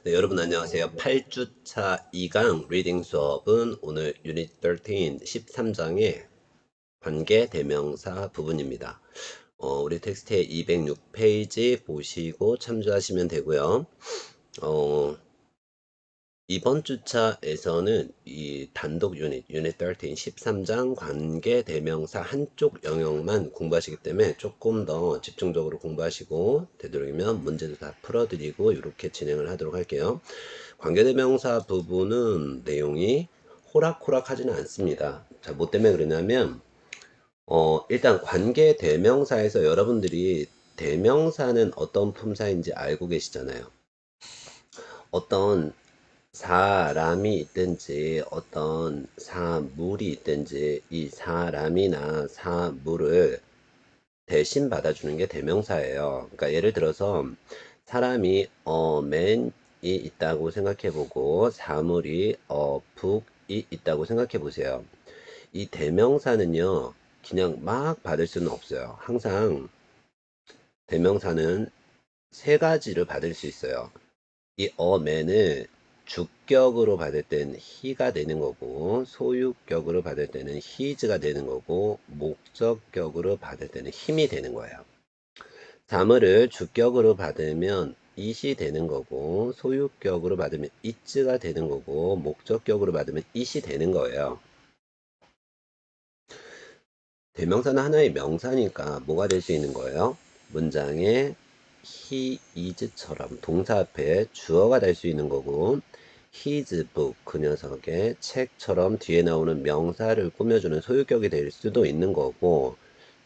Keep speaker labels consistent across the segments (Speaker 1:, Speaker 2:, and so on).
Speaker 1: 네, 여러분 안녕하세요. 8주차 2강 리딩 수업은 오늘 유닛 13, 13장의 관계 대명사 부분입니다. 우리 텍스트의 206페이지 보시고 참조하시면 되고요. 이번 주차에서는 이 단독 유닛 13, 13장 관계 대명사 한쪽 영역만 공부하시기 때문에 조금 더 집중적으로 공부하시고 되도록이면 문제도 다 풀어드리고 이렇게 진행을 하도록 할게요. 관계대명사 부분은 내용이 호락호락하지는 않습니다. 자, 뭐 때문에 그러냐면 일단 관계대명사에서 여러분들이 대명사는 어떤 품사인지 알고 계시잖아요. 어떤 사람이 있든지 어떤 사물이 있든지 이 사람이나 사물을 대신 받아주는 게 대명사예요. 그러니까 예를 들어서 사람이 man이 있다고 생각해보고 사물이 book이 있다고 생각해보세요. 이 대명사는요 그냥 막 받을 수는 없어요. 항상 대명사는 세 가지를 받을 수 있어요. 이 man을 주격으로 받을 때는 he가 되는 거고, 소유격으로 받을 때는 his가 되는 거고, 목적격으로 받을 때는 him이 되는 거예요. 사물을 주격으로 받으면 it이 되는 거고, 소유격으로 받으면 it가 되는 거고, 목적격으로 받으면 it이 되는 거예요. 대명사는 하나의 명사니까 뭐가 될 수 있는 거예요? 문장에 he is처럼 동사 앞에 주어가 될 수 있는 거고, his book 그 녀석의 책처럼 뒤에 나오는 명사를 꾸며주는 소유격이 될 수도 있는 거고,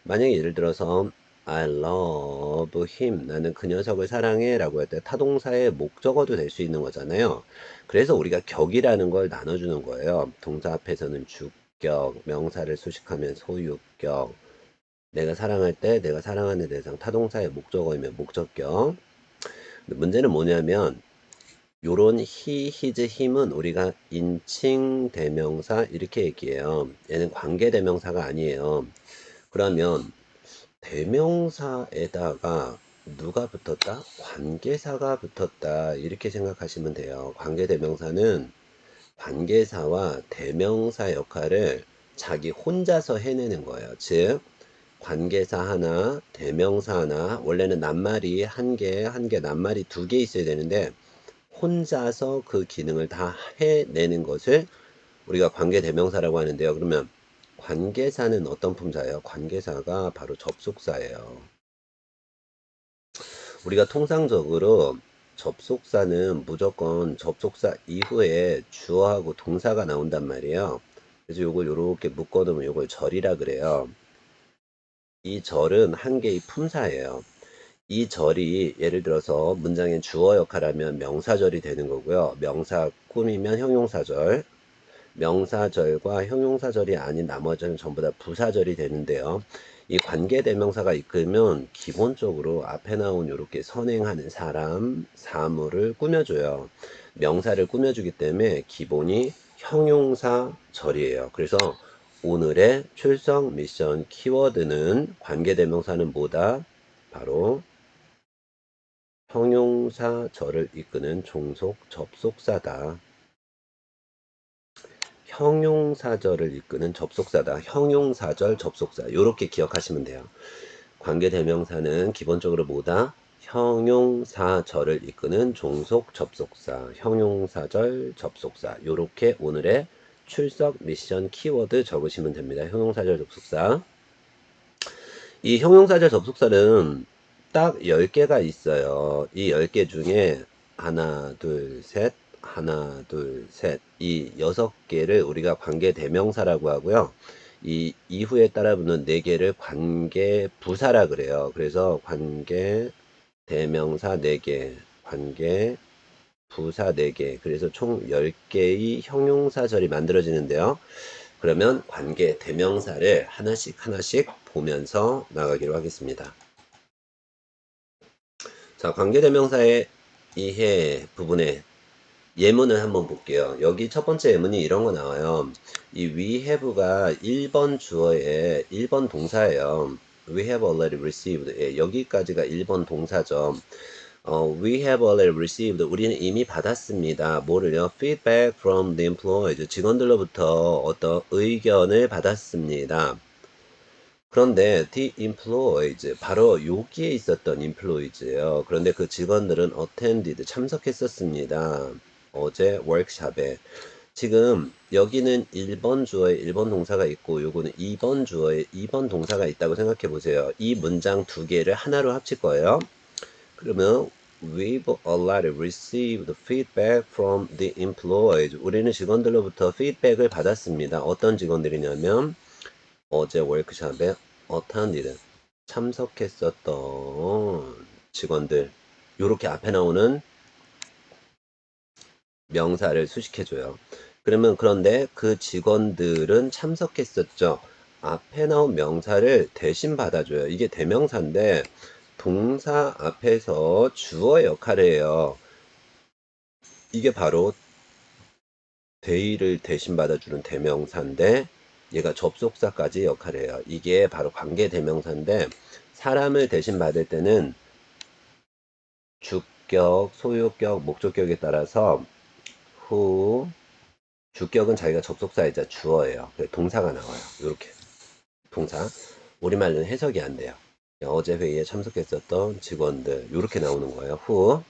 Speaker 1: 만약에 예를 들어서 I love him 나는 그 녀석을 사랑해 라고 할 때 타동사의 목적어도 될 수 있는 거잖아요. 그래서 우리가 격이라는 걸 나눠주는 거예요. 동사 앞에서는 주격, 명사를 수식하면 소유격, 내가 사랑할 때 내가 사랑하는 대상 타동사의 목적어이면 목적격. 문제는 뭐냐면 요런 he, his, him은 우리가 인칭 대명사 이렇게 얘기해요. 얘는 관계 대명사가 아니에요. 그러면 대명사에다가 누가 붙었다? 관계사가 붙었다. 이렇게 생각하시면 돼요. 관계대명사는 관계사와 대명사 역할을 자기 혼자서 해내는 거예요. 즉, 관계사 하나, 대명사 하나, 원래는 낱말이 한 개, 낱말이 두 개 있어야 되는데, 혼자서 그 기능을 다 해내는 것을 우리가 관계대명사라고 하는데요. 그러면 관계사는 어떤 품사예요? 관계사가 바로 접속사예요. 우리가 통상적으로 접속사는 무조건 접속사 이후에 주어하고 동사가 나온단 말이에요. 그래서 요걸 요렇게 묶어두면 요걸 절이라 그래요. 이 절은 한 개의 품사예요. 이 절이 예를 들어서 문장의 주어 역할하면 명사절이 되는 거고요. 명사 꾸미면 형용사절, 명사절과 형용사절이 아닌 나머지는 전부 다 부사절이 되는데요. 이 관계대명사가 이끌면 기본적으로 앞에 나온 이렇게 선행하는 사람, 사물을 꾸며줘요. 명사를 꾸며주기 때문에 기본이 형용사절이에요. 그래서 오늘의 출석 미션 키워드는 관계대명사는 뭐다? 바로 형용사절을 이끄는 종속 접속사다. 형용사절을 이끄는 접속사다. 형용사절 접속사. 이렇게 기억하시면 돼요. 관계대명사는 기본적으로 뭐다? 형용사절을 이끄는 종속 접속사. 형용사절 접속사. 이렇게 오늘의 출석 미션 키워드 적으시면 됩니다. 형용사절 접속사. 이 형용사절 접속사는 딱 10개가 있어요. 이 10개 중에 하나, 둘, 셋, 하나, 둘, 셋. 이 6개를 우리가 관계 대명사라고 하고요. 이 이후에 따라붙는 4개를 관계 부사라 그래요. 그래서 관계 대명사 4개, 관계 부사 4개. 그래서 총 10개의 형용사절이 만들어지는데요. 그러면 관계 대명사를 하나씩 보면서 나가기로 하겠습니다. 자, 관계 대명사의 이해 부분에 예문을 한번 볼게요. 여기 첫 번째 예문이 이런 거 나와요. 이 we have가 1번 주어의 1번 동사예요. We have already received. 예, 여기까지가 1번 동사죠. We have already received. 우리는 이미 받았습니다. 뭐를요? Feedback from the employees. 직원들로부터 어떤 의견을 받았습니다. 그런데 the employees, 바로 여기에 있었던 employees예요. 그런데 그 직원들은 attended, 참석했었습니다. 어제 워크샵에. 지금 여기는 1번 주어에 1번 동사가 있고 요거는 2번 주어에 2번 동사가 있다고 생각해 보세요. 이 문장 두 개를 하나로 합칠 거예요. 그러면 we've already received feedback from the employees. 우리는 직원들로부터 피드백을 받았습니다. 어떤 직원들이냐면 어제 워크숍에 attended, 참석했었던 직원들. 요렇게 앞에 나오는 명사를 수식해줘요. 그러면 그런데 그 직원들은 참석했었죠. 앞에 나온 명사를 대신 받아줘요. 이게 대명사인데 동사 앞에서 주어 역할을 해요. 이게 바로 they를 대신 받아주는 대명사인데 얘가 접속사까지 역할을 해요. 이게 바로 관계 대명사인데 사람을 대신 받을 때는 주격, 소유격, 목적격에 따라서 who, 주격은 자기가 접속사이자 주어예요. 동사가 나와요. 이렇게 동사. 우리말로는 해석이 안 돼요. 어제 회의에 참석했었던 직원들 이렇게 나오는 거예요. who,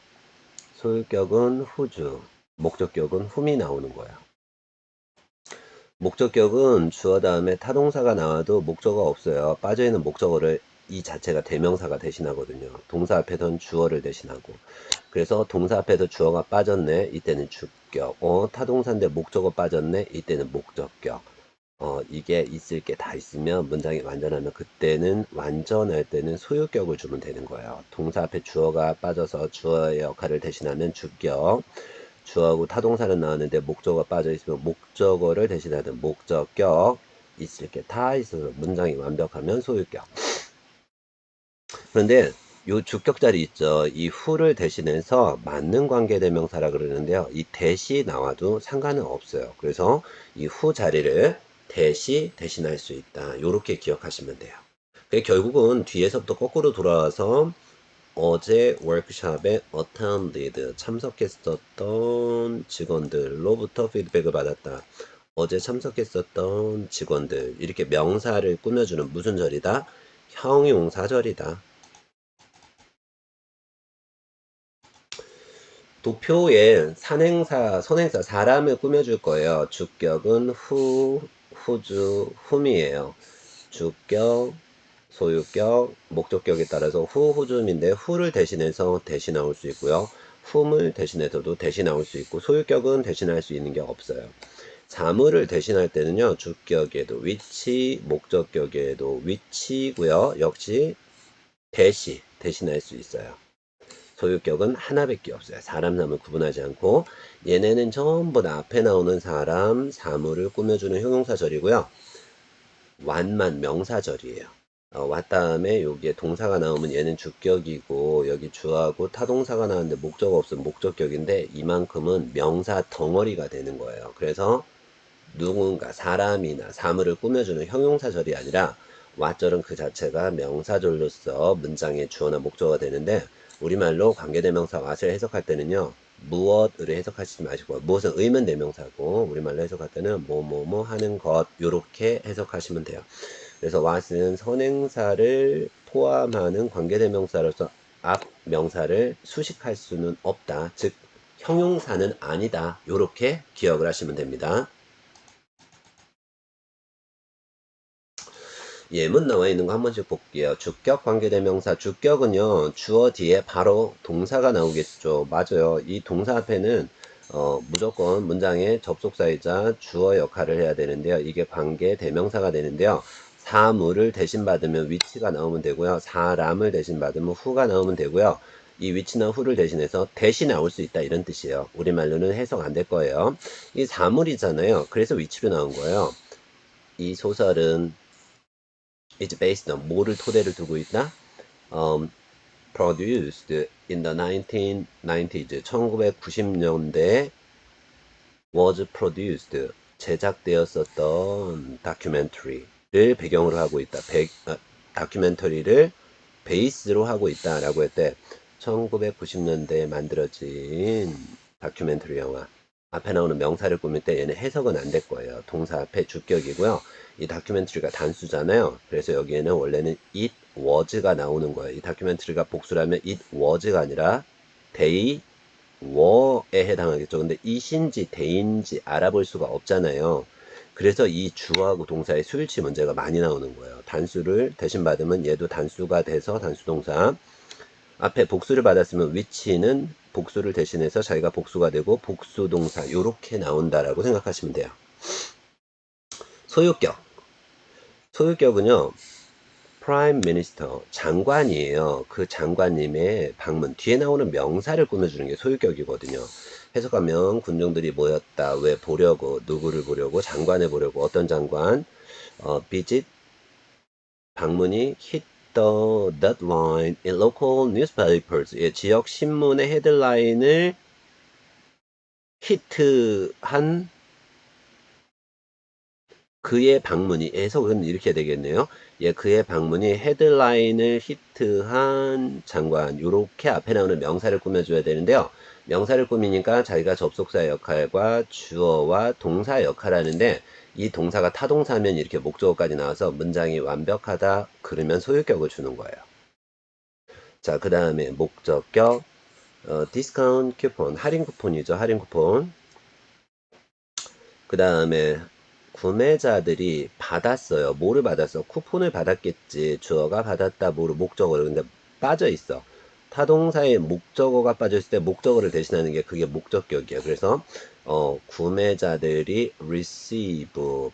Speaker 1: 소유격은 whose, 목적격은 whom이 나오는 거예요. 목적격은 주어 다음에 타동사가 나와도 목적어 없어요. 빠져있는 목적어를 이 자체가 대명사가 대신하거든요. 동사 앞에선 주어를 대신하고. 그래서 동사 앞에서 주어가 빠졌네. 이때는 주격. 타동사인데 목적어 빠졌네. 이때는 목적격. 이게 있을 게 다 있으면 문장이 완전하면 그때는 완전할 때는 소유격을 주면 되는 거예요. 동사 앞에 주어가 빠져서 주어의 역할을 대신하면 주격. 주어하고 타동사는 나왔는데 목적어가 빠져 있으면 목적어를 대신하는 목적격. 있을 게 다 있어서 문장이 완벽하면 소유격. 그런데 요 주격 자리 있죠. 이 who를 대신해서 맞는 관계대명사라 그러는데요. 이 대시 나와도 상관은 없어요. 그래서 이 who 자리를 대신할 수 있다. 요렇게 기억하시면 돼요. 결국은 뒤에서부터 거꾸로 돌아와서 어제 워크샵에 attended, 참석했었던 직원들로부터 피드백을 받았다. 어제 참석했었던 직원들. 이렇게 명사를 꾸며주는 무슨 절이다? 형용사절이다. 도표에 산행사, 선행사, 사람을 꾸며줄 거예요. 주격은 who, whose, whom이에요. 주격, 소유격, 목적격에 따라서 who, whose인데 who를 대신해서 대신 나올 수 있고요. whom을 대신해서도 대신 나올 수 있고 소유격은 대신할 수 있는 게 없어요. 사물을 대신할 때는요. 주격에도 위치, 목적격에도 위치고요. 역시 대신할 수 있어요. 소유격은 하나밖에 없어요. 사람, 사물 구분하지 않고 얘네는 전부 다 앞에 나오는 사람, 사물을 꾸며주는 형용사절이고요. 완만 명사절이에요. 왔다음에 여기에 동사가 나오면 얘는 주격이고 여기 주하고 타동사가 나왔는데 목적 없으면 목적격인데 이만큼은 명사 덩어리가 되는 거예요. 그래서 누군가 사람이나 사물을 꾸며주는 형용사절이 아니라 왓절은 그 자체가 명사절로서 문장의 주어나 목적어가 되는데 우리말로 관계대명사 왓을 해석할 때는요. 무엇으로 해석하시지 마시고 무엇은 의문 대명사고 우리말로 해석할 때는 뭐뭐뭐 하는 것 요렇게 해석하시면 돼요. 그래서 what은 선행사를 포함하는 관계대명사로서 앞 명사를 수식할 수는 없다. 즉 형용사는 아니다. 요렇게 기억을 하시면 됩니다. 예문 나와 있는 거 한 번씩 볼게요. 주격 관계대명사. 주격은요, 주어 뒤에 바로 동사가 나오겠죠. 맞아요. 이 동사 앞에는 무조건 문장의 접속사이자 주어 역할을 해야 되는데요. 이게 관계대명사가 되는데요. 사물을 대신 받으면 위치가 나오면 되고요. 사람을 대신 받으면 후가 나오면 되고요. 이 위치나 후를 대신해서 대신 나올 수 있다 이런 뜻이에요. 우리말로는 해석 안 될 거예요. 이 사물이잖아요. 그래서 위치로 나온 거예요. 이 소설은 is based on 뭐를 토대를 두고 있다? Produced in the 1990s 1990년대 was produced 제작되었었던 다큐멘터리를 배경으로 하고 있다. 다큐멘터리를 베이스로 하고 있다라고 했대. 1990년대에 만들어진 다큐멘터리 영화. 앞에 나오는 명사를 꾸밀 때 얘는 해석은 안 될 거예요. 동사 앞에 주격이고요. 이 다큐멘터리가 단수잖아요. 그래서 여기에는 원래는 it was가 나오는 거예요. 이 다큐멘터리가 복수라면 it was가 아니라 they were에 해당하겠죠. 근데 it인지 they인지 알아볼 수가 없잖아요. 그래서 이 주어하고 동사의 수일치 문제가 많이 나오는 거예요. 단수를 대신 받으면 얘도 단수가 돼서 단수동사. 앞에 복수를 받았으면 which는 복수를 대신해서 자기가 복수가 되고 복수동사 요렇게 나온다라고 생각하시면 돼요. 소유격. 소유격은요. 프라임 미니스터 장관이에요. 그 장관님의 방문 뒤에 나오는 명사를 꾸며주는 게 소유격이거든요. 해석하면 군중들이 모였다. 왜 보려고 누구를 보려고 장관을 보려고 어떤 장관 visit 방문이 hit the deadline in local newspapers. 예, 지역 신문의 헤드라인을 히트한 그의 방문이 해석은 이렇게 되겠네요. 예, 그의 방문이 헤드라인을 히트한 장관. 요렇게 앞에 나오는 명사를 꾸며줘야 되는데요. 명사를 꾸미니까 자기가 접속사 역할과 주어와 동사 역할 하는데 이 동사가 타동사면 이렇게 목적어까지 나와서 문장이 완벽하다 그러면 소유격을 주는 거예요. 자, 그 다음에 목적격 디스카운트 쿠폰 할인 쿠폰이죠. 할인 쿠폰. 그 다음에 구매자들이 받았어요. 뭐를 받았어? 쿠폰을 받았겠지. 주어가 받았다. 뭐를 목적어를. 근데 빠져 있어. 타동사의 목적어가 빠져 있을 때 목적어를 대신하는 게 그게 목적격이에요. 그래서 구매자들이 receive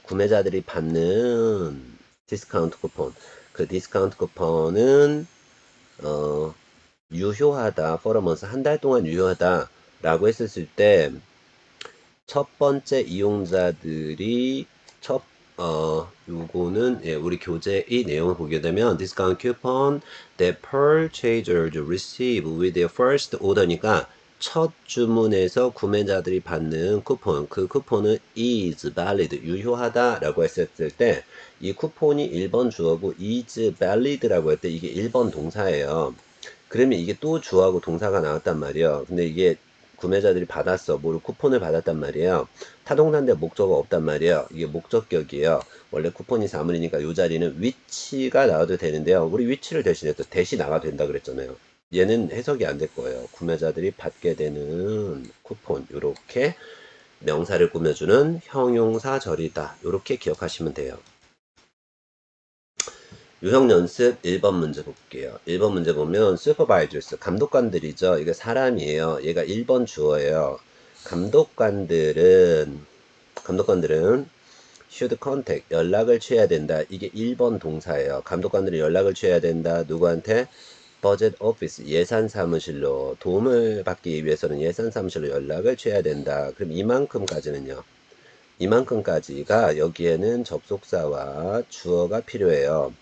Speaker 1: 구매자들이 받는 디스카운트 쿠폰. 그 디스카운트 쿠폰은 유효하다. for a month 한 달 동안 유효하다라고 했었을 때 첫 번째 이용자들이 요거는 예, 우리 교재 이 내용을 보게 되면 discount coupon that purchasers receive with their first order니까 첫 주문에서 구매자들이 받는 쿠폰, 그 쿠폰은 is valid, 유효하다라고 했었을 때 이 쿠폰이 1번 주어고 is valid라고 할 때 이게 1번 동사예요. 그러면 이게 또 주어하고 동사가 나왔단 말이에요. 근데 이게 구매자들이 받았어. 뭐를 쿠폰을 받았단 말이에요. 타동사인데 목적어가 없단 말이에요. 이게 목적격이에요. 원래 쿠폰이 사물이니까 이 자리는 위치가 나와도 되는데요. 우리 위치를 대신해서 대시 나가도 된다 그랬잖아요. 얘는 해석이 안 될 거예요. 구매자들이 받게 되는 쿠폰. 요렇게 명사를 꾸며주는 형용사절이다. 요렇게 기억하시면 돼요. 유형 연습 1번 문제 볼게요. 1번 문제 보면 supervisors, 감독관들이죠. 이게 사람이에요. 얘가 1번 주어예요. 감독관들은 should contact, 연락을 취해야 된다. 이게 1번 동사예요. 감독관들이 연락을 취해야 된다. 누구한테? budget office, 예산 사무실로 도움을 받기 위해서는 예산 사무실로 연락을 취해야 된다. 그럼 이만큼까지는요. 이만큼까지가 여기에는 접속사와 주어가 필요해요.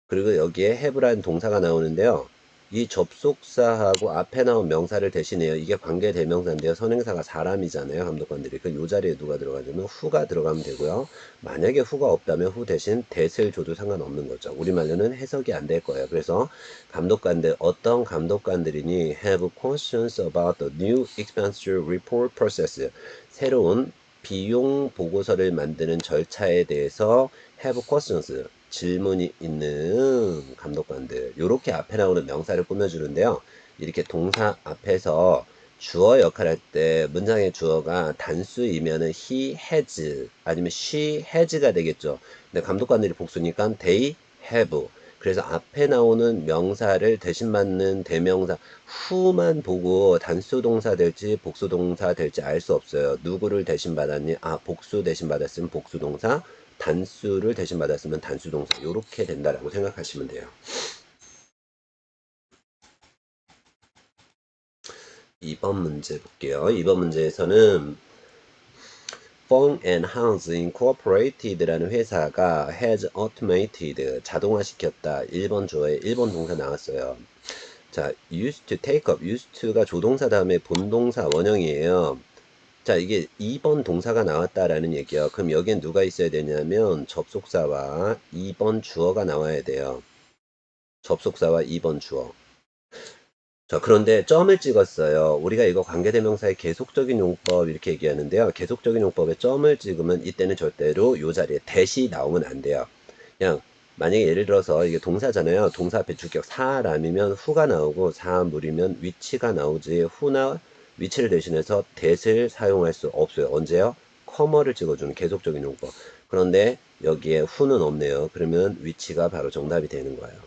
Speaker 1: 그리고 여기에 have라는 동사가 나오는데요. 이 접속사하고 앞에 나온 명사를 대신해요. 이게 관계 대명사인데요. 선행사가 사람이잖아요. 감독관들이. 그 요 자리에 누가 들어가냐면 who가 들어가면 되고요. 만약에 who가 없다면 who 대신 that을 줘도 상관없는 거죠. 우리말로는 해석이 안 될 거예요. 그래서 감독관들, 어떤 감독관들이니 have questions about the new expenditure report process. 새로운 비용 보고서를 만드는 절차에 대해서 have questions. 질문이 있는 감독관들 요렇게 앞에 나오는 명사를 꾸며주는데요. 이렇게 동사 앞에서 주어 역할 할 때 문장의 주어가 단수이면은 he has 아니면 she has가 되겠죠. 근데 감독관들이 복수니까 they have. 그래서 앞에 나오는 명사를 대신 받는 대명사 who만 보고 단수 동사 될지 복수 동사 될지 알 수 없어요. 누구를 대신 받았니? 아, 복수 대신 받았으면 복수 동사, 단수를 대신 받았으면 단수 동사. 이렇게 된다라고 생각하시면 돼요. 2번 문제 볼게요. 2번 문제에서는 Phone and House Incorporated라는 회사가 has automated 자동화시켰다. 1번 주어에 1번 동사 나왔어요. 자, used to take up, used to가 조동사 다음에 본동사 원형이에요. 자, 이게 2번 동사가 나왔다라는 얘기예요. 그럼 여기엔 누가 있어야 되냐면 접속사와 2번 주어가 나와야 돼요. 접속사와 2번 주어. 자, 그런데 점을 찍었어요. 우리가 이거 관계대명사의 계속적인 용법 이렇게 얘기하는데요. 계속적인 용법에 점을 찍으면 이때는 절대로 이 자리에 대시 나오면 안 돼요. 그냥 만약에 예를 들어서 이게 동사잖아요. 동사 앞에 주격 사람이면 후가 나오고 사물이면 위치가 나오지 후나 위치를 대신해서 that을 사용할 수 없어요. 언제요? 커머를 찍어주는 계속적인 용법. 그런데 여기에 후는 없네요. 그러면 위치가 바로 정답이 되는 거예요.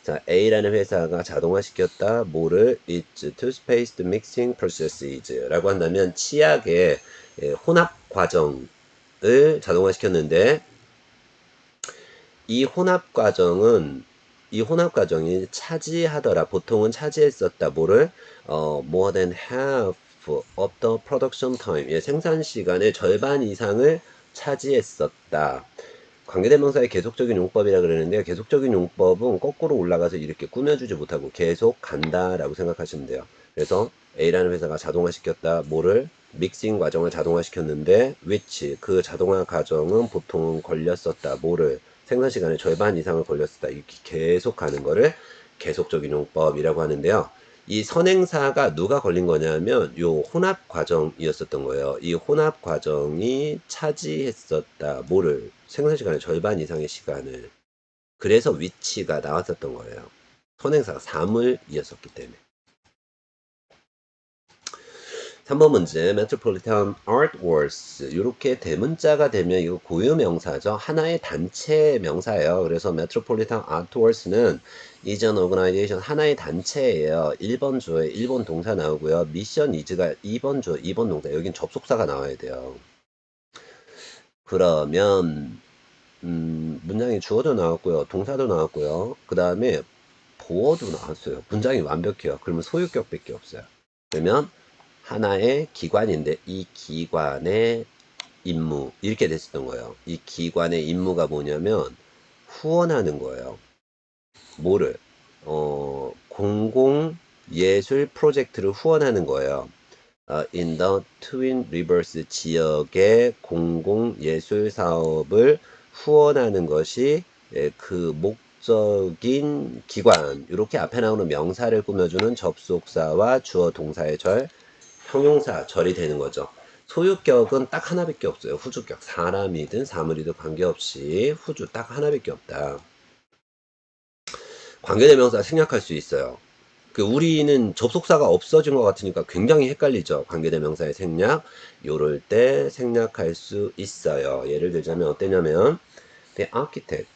Speaker 1: 자, A라는 회사가 자동화시켰다. 뭐를? It's two-spaced mixing processes 라고 한다면 치약의 혼합 과정을 자동화시켰는데 이 혼합 과정이 차지하더라. 보통은 차지했었다. 뭐를? more than half of the production time. 예, 생산 시간의 절반 이상을 차지했었다. 관계대명사의 계속적인 용법이라 그러는데요. 계속적인 용법은 거꾸로 올라가서 이렇게 꾸며주지 못하고 계속 간다라고 생각하시면 돼요. 그래서 A라는 회사가 자동화시켰다. 뭐를? 믹싱 과정을 자동화시켰는데 which 그 자동화 과정은 보통 걸렸었다. 뭐를? 생산 시간의 절반 이상을 걸렸었다. 이렇게 계속 가는 거를 계속적인 용법이라고 하는데요. 이 선행사가 누가 걸린 거냐면 요 혼합 과정이었었던 거예요. 이 혼합 과정이 차지했었다. 뭐를? 생산 시간의 절반 이상의 시간을. 그래서 위치가 나왔었던 거예요. 선행사가 사물이었었기 때문에. 3번 문제 Metropolitan Art Works 이렇게 대문자가 되면 이거 고유명사죠. 하나의 단체 명사예요. 그래서 Metropolitan Art Works는 이전 오거나이제이션 하나의 단체예요. 1번 주에 1번 동사 나오고요. 미션 이즈가 2번 주 2번 동사. 여긴 접속사가 나와야 돼요. 그러면 문장이 주어도 나왔고요. 동사도 나왔고요. 그 다음에 보어도 나왔어요. 문장이 완벽해요. 그러면 소유격밖에 없어요. 그러면 하나의 기관인데 이 기관의 임무 이렇게 됐었던 거예요. 이 기관의 임무가 뭐냐면 후원하는 거예요. 뭐를? 공공 예술 프로젝트를 후원하는 거예요. in the Twin Rivers 지역의 공공 예술 사업을 후원하는 것이 그 목적인 기관. 이렇게 앞에 나오는 명사를 꾸며주는 접속사와 주어 동사의 절 형용사 절이 되는 거죠. 소유격은 딱 하나밖에 없어요. 후주격. 사람이든 사물이든 관계없이 후주 딱 하나밖에 없다. 관계대명사 생략할 수 있어요. 우리는 접속사가 없어진 것 같으니까 굉장히 헷갈리죠. 관계대명사의 생략. 요럴 때 생략할 수 있어요. 예를 들자면 어땠냐면 The architect,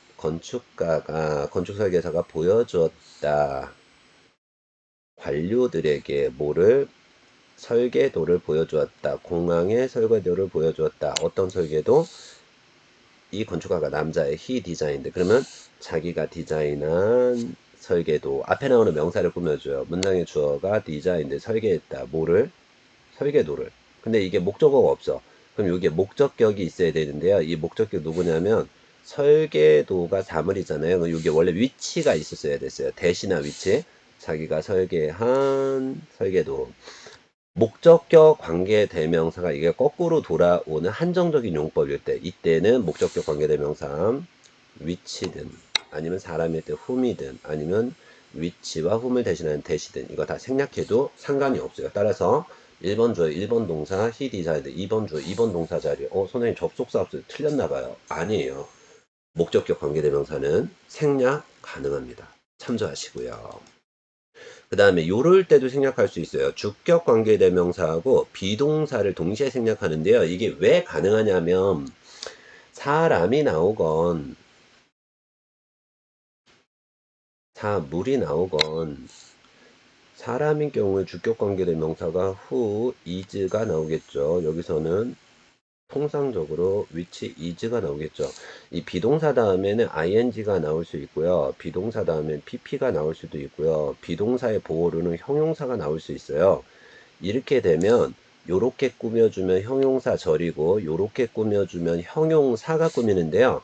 Speaker 1: 건축설계사가 보여주었다. 관료들에게 뭐를? 설계도를 보여주었다. 공항의 설계도를 보여주었다. 어떤 설계도? 이 건축가가 남자의 he designed. 그러면 자기가 디자인한 설계도. 앞에 나오는 명사를 꾸며줘요. 문장의 주어가 designed, 설계했다. 뭐를? 설계도를. 근데 이게 목적어가 없어. 그럼 이게 목적격이 있어야 되는데요. 이 목적격 누구냐면 설계도가 사물이잖아요. 그럼 이게 원래 위치가 있었어야 됐어요. 대신한 위치. 자기가 설계한 설계도. 목적격 관계대명사가 이게 거꾸로 돌아오는 한정적인 용법일 때 이때는 목적격 관계대명사 위치든 아니면 사람일 때 whom이든 아니면 위치와 whom을 대신하는 대시든 이거 다 생략해도 상관이 없어요. 따라서 1번 주어 1번 동사 he designed 2번 주어 2번 동사 자리 선생님 접속사 없어요. 틀렸나봐요. 아니에요. 목적격 관계대명사는 생략 가능합니다. 참조하시고요. 그 다음에 요럴 때도 생략할 수 있어요. 주격 관계대명사하고 비동사를 동시에 생략하는데요. 이게 왜 가능하냐면 사람이 나오건 사물이 나오건 사람인 경우에 주격 관계대명사가 who, is가 나오겠죠. 여기서는 통상적으로 which is가 나오겠죠. 이 비동사 다음에는 ing가 나올 수 있고요. 비동사 다음엔 pp가 나올 수도 있고요. 비동사의 보호로는 형용사가 나올 수 있어요. 이렇게 되면 요렇게 꾸며주면 형용사 절이고 요렇게 꾸며주면 형용사가 꾸미는데요.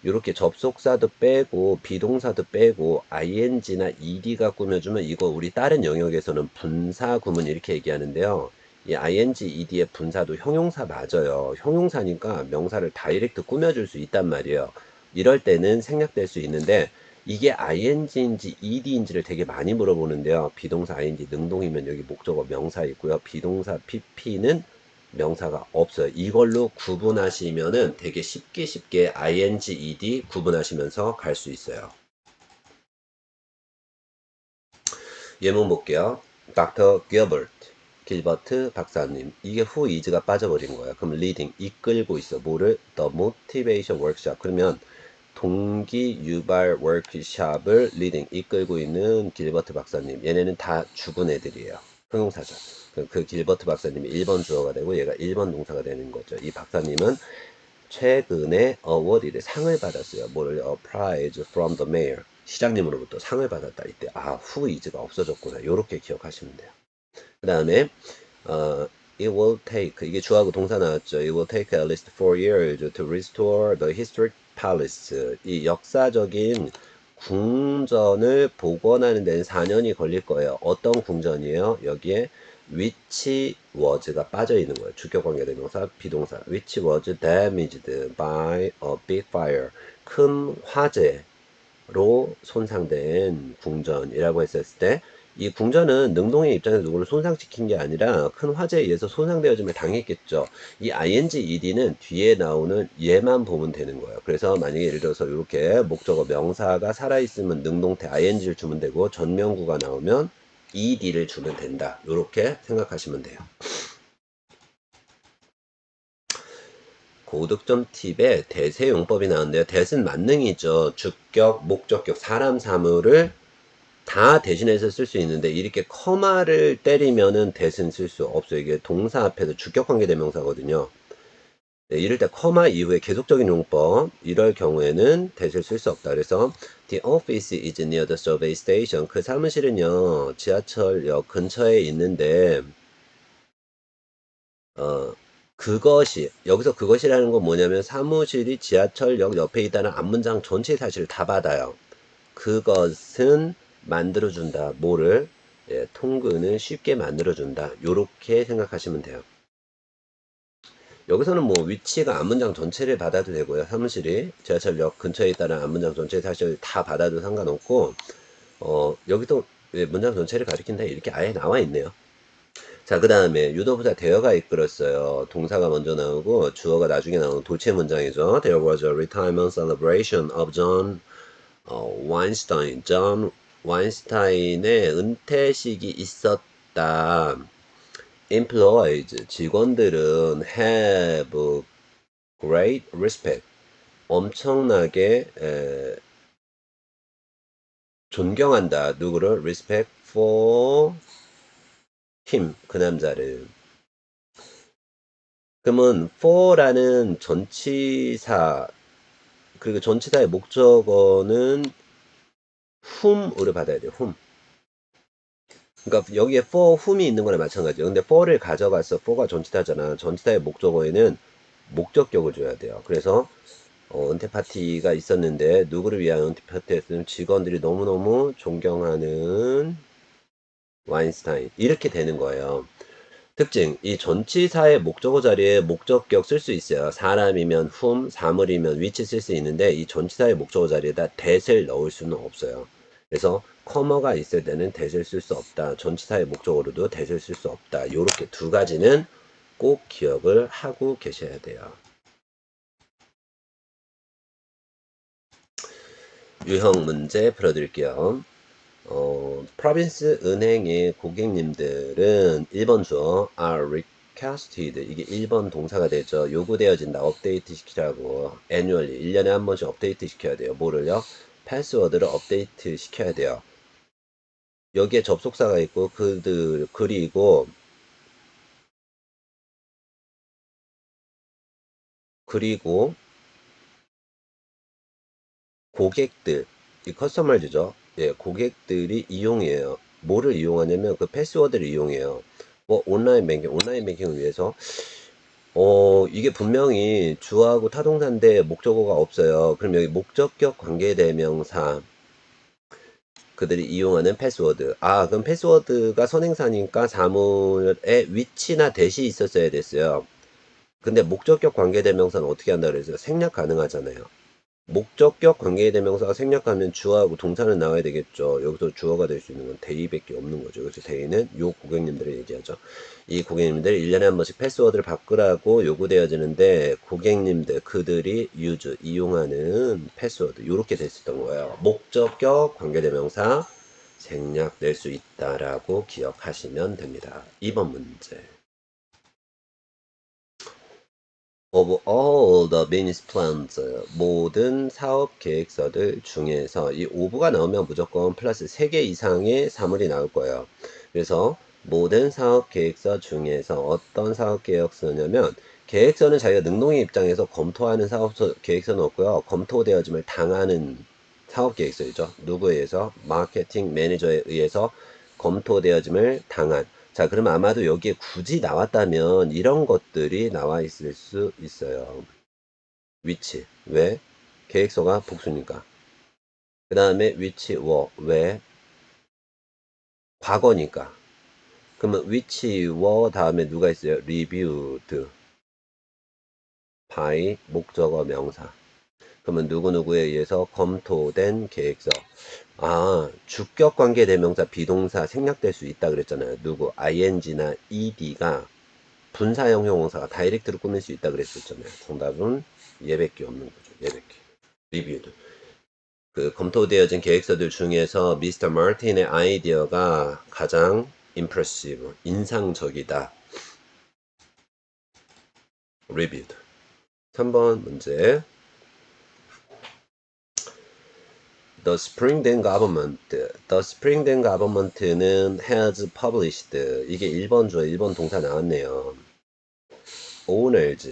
Speaker 1: 요렇게 접속사도 빼고 비동사도 빼고 ing나 ed가 꾸며주면 이거 우리 다른 영역에서는 분사 구문 이렇게 얘기하는데요. 이 ing, ed의 분사도 형용사 맞아요. 형용사니까 명사를 다이렉트 꾸며줄 수 있단 말이에요. 이럴 때는 생략될 수 있는데 이게 ing인지 ed인지를 되게 많이 물어보는데요. 비동사 ing 능동이면 여기 목적어 명사 있고요. 비동사 pp는 명사가 없어요. 이걸로 구분하시면은 되게 쉽게 ing, ed 구분하시면서 갈 수 있어요. 예문 볼게요. Dr. Gilbert, 길버트 박사님. 이게 who is가 빠져버린 거예요. 그럼 leading, 이끌고 있어. 뭐를? The motivation workshop. 그러면 동기 유발 워크숍을 리딩, 이끌고 있는 길버트 박사님. 얘네는 다 죽은 애들이에요. 형용사죠. 그 길버트 박사님이 1번 주어가 되고 얘가 1번 동사가 되는 거죠. 이 박사님은 최근에 어워드를 상을 받았어요. 뭐를? A prize from the mayor. 시장님으로부터 상을 받았다. 이때 who is가 없어졌구나. 요렇게 기억하시면 돼요. 그 다음에 it will take, 이게 주하고 동사 나왔죠. It will take at least 4 years to restore the historic palace. 이 역사적인 궁전을 복원하는 데는 4년이 걸릴 거예요. 어떤 궁전이에요? 여기에 which was가 빠져 있는 거예요. 주격 관계 대명사, 비동사. which was damaged by a big fire. 큰 화재로 손상된 궁전이라고 했었을 때, 이 궁전은 능동의 입장에서 누구를 손상시킨 게 아니라 큰 화재에 의해서 손상되어짐을 당했겠죠. 이 ing, ed는 뒤에 나오는 얘만 보면 되는 거예요. 그래서 만약에 예를 들어서 이렇게 목적어 명사가 살아있으면 능동태 ing를 주면 되고 전명구가 나오면 ed를 주면 된다. 이렇게 생각하시면 돼요. 고득점 팁에 대세 용법이 나왔는데요. 대세는 만능이죠. 주격, 목적격, 사람, 사물을 다 대신해서 쓸 수 있는데 이렇게 커마를 때리면은 대신 쓸 수 없어요. 이게 동사 앞에서 주격관계 대명사거든요. 네, 이럴 때 커마 이후에 계속적인 용법 이럴 경우에는 대신을 쓸 수 없다. 그래서 The office is near the subway station. 그 사무실은요 지하철역 근처에 있는데 그것이 여기서 그것이라는 건 뭐냐면 사무실이 지하철역 옆에 있다는 앞문장 전체 사실을 다 받아요. 그것은 만들어준다. 뭐를? 예, 통근을 쉽게 만들어준다. 요렇게 생각하시면 돼요. 여기서는 뭐 위치가 앞문장 전체를 받아도 되고요. 사무실이 지하철역 근처에 있다는 앞문장 전체 사실 다 받아도 상관없고 여기도 예, 문장 전체를 가리킨다 이렇게 아예 나와 있네요. 자, 그 다음에 유도부사 대어가 이끌었어요. 동사가 먼저 나오고 주어가 나중에 나오는 도체 문장이죠. There was a retirement celebration of John 와인스타인, 존 와인스타인의 은퇴식이 있었다. Employees, 직원들은 have great respect, 엄청나게 존경한다. 누구를? respect for him, 그 남자를. 그러면 for라는 전치사, 그리고 전치사의 목적어는 whom으로 받아야 돼요. whom. 그러니까 여기에 for whom이 있는 거나 마찬가지예요. 근데 for를 가져가서 for가 전치사잖아. 전치사의 목적어에는 목적격을 줘야 돼요. 그래서 은퇴 파티가 있었는데 누구를 위한 은퇴 파티였으면 직원들이 너무너무 존경하는 와인스타인 이렇게 되는 거예요. 특징, 이 전치사의 목적어 자리에 목적격 쓸 수 있어요. 사람이면 whom, 사물이면 which 쓸 수 있는데 이 전치사의 목적어 자리에다 that을 넣을 수는 없어요. 그래서 커머가 있을 때는 that을 쓸 수 없다. 전치사의 목적어로도 that을 쓸 수 없다. 이렇게 두 가지는 꼭 기억을 하고 계셔야 돼요. 유형 문제 풀어드릴게요. 프로빈스 은행의 고객님들은 1번 주어 are requested, 이게 1번 동사가 되죠. 요구되어진다. 업데이트 시키라고. annually 1년에 한 번씩 업데이트 시켜야 돼요. 뭐를요? 패스워드를 업데이트 시켜야 돼요. 여기에 접속사가 있고 그들 그리고 고객들, 이 커스터마이즈죠. 예, 고객들이 이용해요. 뭐를 이용하냐면 그 패스워드를 이용해요. 뭐 온라인 뱅킹을 위해서. 이게 분명히 주어하고 타동사인데 목적어가 없어요. 그럼 여기 목적격 관계대명사, 그들이 이용하는 패스워드. 그럼 패스워드가 선행사니까 사물의 위치나 대시 있었어야 됐어요. 근데 목적격 관계대명사는 어떻게 한다 그랬어요? 생략 가능하잖아요. 목적격 관계대명사가 생략하면 주어하고 동사는 나와야 되겠죠. 여기서 주어가 될 수 있는 건 데이밖에 없는 거죠. 그래서 데이는 요 고객님들을 얘기하죠. 이 고객님들 1년에 한 번씩 패스워드를 바꾸라고 요구되어지는데 고객님들 그들이 use 이용하는 패스워드 요렇게 됐었던 거예요. 목적격 관계대명사 생략될 수 있다라고 기억하시면 됩니다. 2번 문제. Of all the business plans, 모든 사업 계획서들 중에서 이 of가 나오면 무조건 플러스 3개 이상의 사물이 나올 거예요. 그래서 모든 사업 계획서 중에서 어떤 사업 계획서냐면 계획서는 자기가 능동의 입장에서 검토하는 사업 계획서는 없고요. 검토되어짐을 당하는 사업 계획서이죠. 누구에 의해서? 마케팅 매니저에 의해서 검토되어짐을 당한. 자, 그럼 아마도 여기에 굳이 나왔다면 이런 것들이 나와 있을 수 있어요. 위치. 왜? 계획서가 복수니까. 그 다음에 위치, 왜? 과거니까. 그러면 위치, 다음에 누가 있어요? reviewed by 목적어 명사. 그러면 누구누구에 의해서 검토된 계획서. 아, 주격 관계 대명사 비동사 생략될 수 있다 그랬잖아요. 누구? ing나 ed가 분사형 형용사가 다이렉트로 꾸밀 수 있다 그랬었잖아요. 정답은 얘밖에 없는 거죠. 얘밖에. 리뷰드. 그 검토되어진 계획서들 중에서 미스터 마틴의 아이디어가 가장 impressive, 인상적이다. reviewed. 3번 문제. The Springdale Government. The Springdale Government는 has published. 이게 1번주어 1번 동사 나왔네요. owners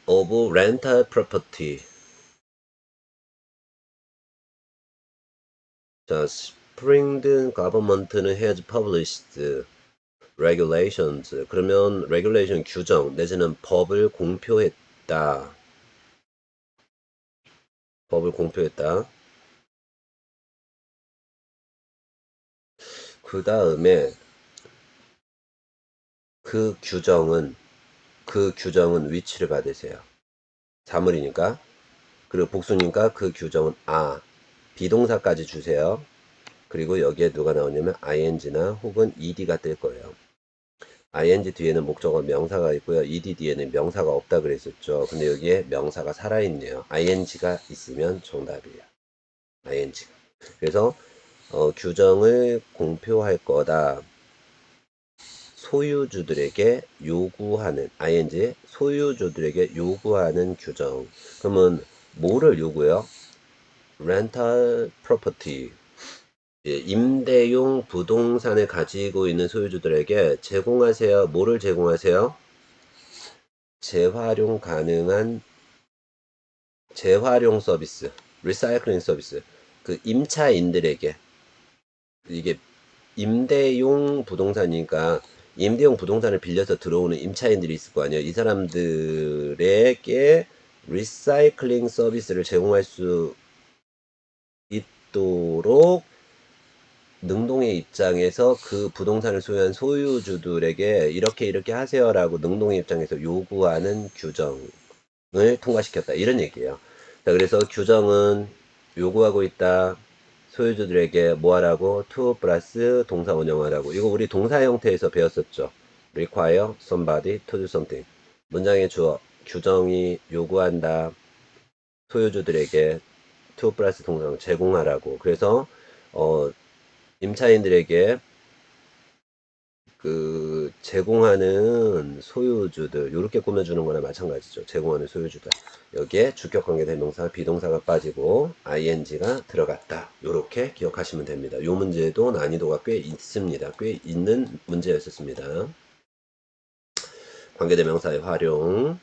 Speaker 1: of rental property. 자, Springdale Government는 has published regulations. 그러면 regulation 규정 내지는 법을 공표했다. 법을 공표했다. 그 다음에 그 규정은 위치를 받으세요. 사물이니까. 그리고 복수니까 그 규정은 비동사까지 주세요. 그리고 여기에 누가 나오냐면 ing나 혹은 ed가 뜰 거예요. ing 뒤에는 목적어 명사가 있고요. ed 뒤에는 명사가 없다 그랬었죠. 근데 여기에 명사가 살아있네요. ing가 있으면 정답이에요. ing가. 그래서 규정을 공표할 거다. 소유주들에게 요구하는 소유주들에게 요구하는 규정. 그러면 뭐를 요구해요? rental property. 임대용 부동산을 가지고 있는 소유주들에게 제공하세요. 뭐를 제공하세요? 재활용 가능한 재활용 서비스, 리사이클링 서비스. 그 임차인들에게 이게 임대용 부동산이니까 임대용 부동산을 빌려서 들어오는 임차인들이 있을 거 아니에요. 이 사람들에게 리사이클링 서비스를 제공할 수 있도록 능동의 입장에서 그 부동산을 소유한 소유주들에게 이렇게 하세요라고 능동의 입장에서 요구하는 규정을 통과시켰다. 이런 얘기예요. 자, 그래서 규정은 요구하고 있다. 소유주들에게 뭐 하라고? to 플러스 동사 원형하라고. 이거 우리 동사 형태에서 배웠었죠. require somebody to do something. 문장의 주어. 규정이 요구한다. 소유주들에게 to 플러스 동사 제공하라고. 그래서 임차인들에게 그 제공하는 소유주들 이렇게 꾸며주는 거나 마찬가지죠. 제공하는 소유주들 여기에 주격관계 대명사 비동사가 빠지고 ing가 들어갔다. 이렇게 기억하시면 됩니다. 이 문제도 난이도가 꽤 있습니다. 꽤 있는 문제였었습니다. 관계대명사의 활용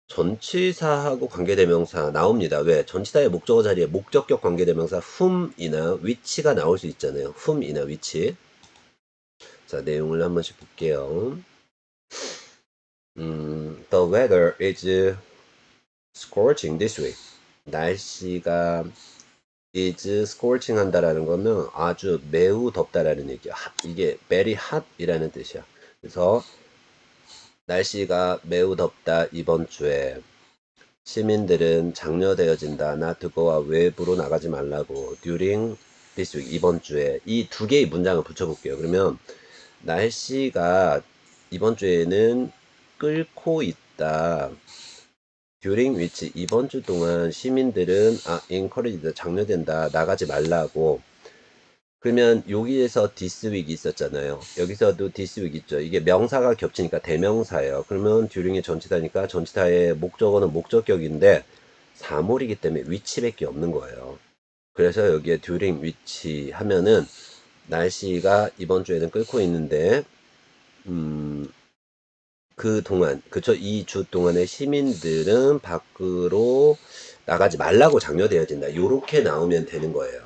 Speaker 1: 전치사하고 관계대명사 나옵니다. 왜? 전치사의 목적어 자리에 목적격 관계대명사 whom이나 which가 나올 수 있잖아요. whom이나 which. 자, 내용을 한 번씩 볼게요. The weather is scorching this week. 날씨가 is scorching 한다라는 거는 아주 매우 덥다라는 얘기야. 이게 very hot 이라는 뜻이야. 그래서 날씨가 매우 덥다 이번 주에. 시민들은 장려되어진다. not to go out. 외부로 나가지 말라고. during this week. 이번 주에. 이 두 개의 문장을 붙여볼게요. 그러면 날씨가 이번 주에는 끓고 있다. during which 이번 주 동안 시민들은 encouraged 장려된다. 나가지 말라고. 그러면 여기에서 this week 있었잖아요. 여기서도 this week 있죠. 이게 명사가 겹치니까 대명사예요. 그러면 during이 전치사니까 전치사의 목적어는 목적격인데 3월이기 때문에 which밖에 없는 거예요. 그래서 여기에 during which 하면은 날씨가 이번 주에는 끓고 있는데 그 동안 그쵸 이 주 동안에 시민들은 밖으로 나가지 말라고 장려되어진다. 요렇게 나오면 되는 거예요.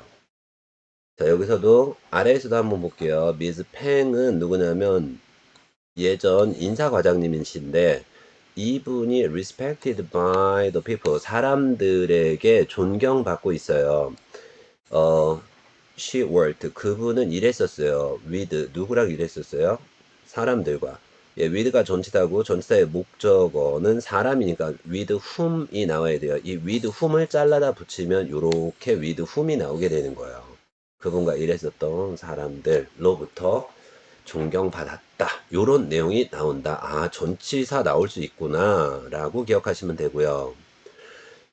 Speaker 1: 자, 여기서도 아래에서도 한번 볼게요. 미스 팽은 누구냐면 예전 인사과장님이신데 이분이 respected by the people 사람들에게 존경받고 있어요. she worked 그분은 일했었어요. with 누구랑 일했었어요? 사람들과. 예, with가 전치사고 전치사의 목적어는 사람이니까 with whom이 나와야 돼요. 이 with whom을 잘라다 붙이면 요렇게 with whom이 나오게 되는 거예요. 그분과 일했었던 사람들로부터 존경받았다. 요런 내용이 나온다. 아, 전치사 나올 수 있구나. 라고 기억하시면 되고요.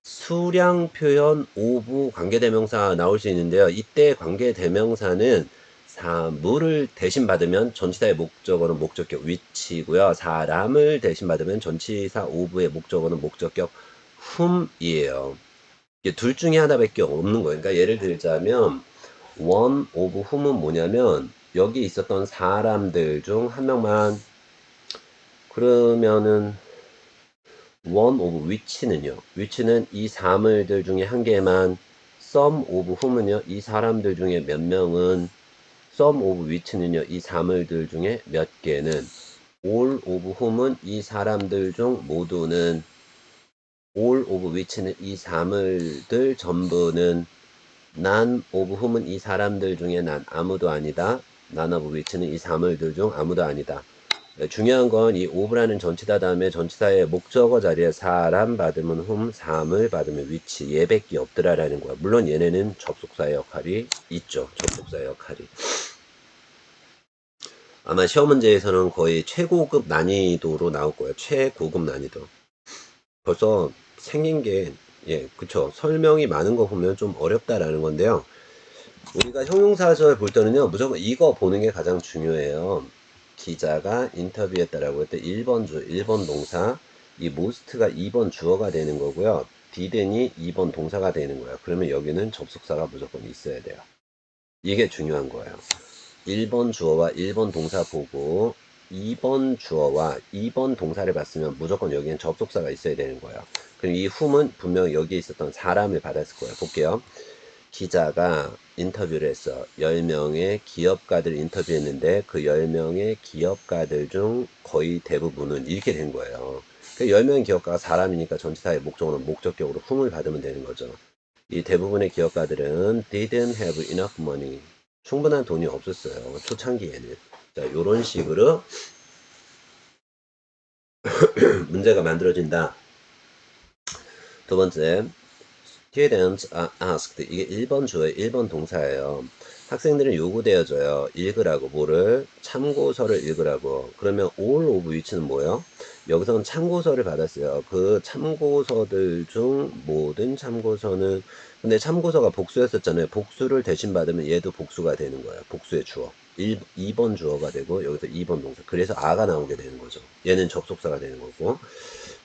Speaker 1: 수량 표현 오부 관계대명사 나올 수 있는데요. 이때 관계대명사는 사물을 대신 받으면 전치사의 목적어는 목적격 위치고요. 사람을 대신 받으면 전치사 오부의 목적어는 목적격 whom이에요. 이게 둘 중에 하나밖에 없는 거예요. 그러니까 예를 들자면 one of whom은 뭐냐면 여기 있었던 사람들 중 한 명만 그러면은 one of which는요. which는 이 사물들 중에 한 개만 some of whom은요. 이 사람들 중에 몇 명은 some of which는요. 이 사물들 중에 몇 개는 all of whom은 이 사람들 중 모두는 all of which는 이 사물들 전부는 none of whom은 이 사람들 중에 난 아무도 아니다. none of which는 이 사물들 중 아무도 아니다. 네, 중요한 건 이 of라는 전치사 다음에 전치사의 목적어 자리에 사람 받으면 whom, 사물 받으면 which 얘밖에 없더라라는 거야. 물론 얘네는 접속사의 역할이 있죠. 접속사의 역할이. 아마 시험 문제에서는 거의 최고급 난이도로 나올 거예요. 최고급 난이도. 벌써 생긴 게 예, 그쵸. 설명이 많은 거 보면 좀 어렵다라는 건데요. 우리가 형용사절 볼 때는요, 무조건 이거 보는 게 가장 중요해요. 기자가 인터뷰했다라고 할 때 1번 주, 1번 동사, 이 most가 2번 주어가 되는 거고요. didn't 2번 동사가 되는 거예요. 그러면 여기는 접속사가 무조건 있어야 돼요. 이게 중요한 거예요. 1번 주어와 1번 동사 보고 2번 주어와 2번 동사를 봤으면 무조건 여기엔 접속사가 있어야 되는 거예요. 그럼 이 whom은 분명 여기에 있었던 사람을 받았을 거예요. 볼게요. 기자가 인터뷰를 했어. 10명의 기업가들 인터뷰했는데 그 10명의 기업가들 중 거의 대부분은 이렇게 된 거예요. 그 10명의 기업가가 사람이니까 전치사의 목적어는 목적격으로 whom을 받으면 되는 거죠. 이 대부분의 기업가들은 didn't have enough money. 충분한 돈이 없었어요. 초창기에는. 자, 요런 식으로 문제가 만들어진다. 두 번째, students are asked. 이게 1번 주어의 1번 동사예요. 학생들은 요구되어져요. 읽으라고. 뭐를? 참고서를 읽으라고. 그러면 all of which는 뭐예요? 여기서는 참고서를 받았어요. 그 참고서들 중 모든 참고서는 근데 참고서가 복수였었잖아요. 복수를 대신 받으면 얘도 복수가 되는 거예요. 복수의 주어. 2번 주어가 되고 여기서 2번 동사. 그래서 아가 나오게 되는 거죠. 얘는 접속사가 되는 거고.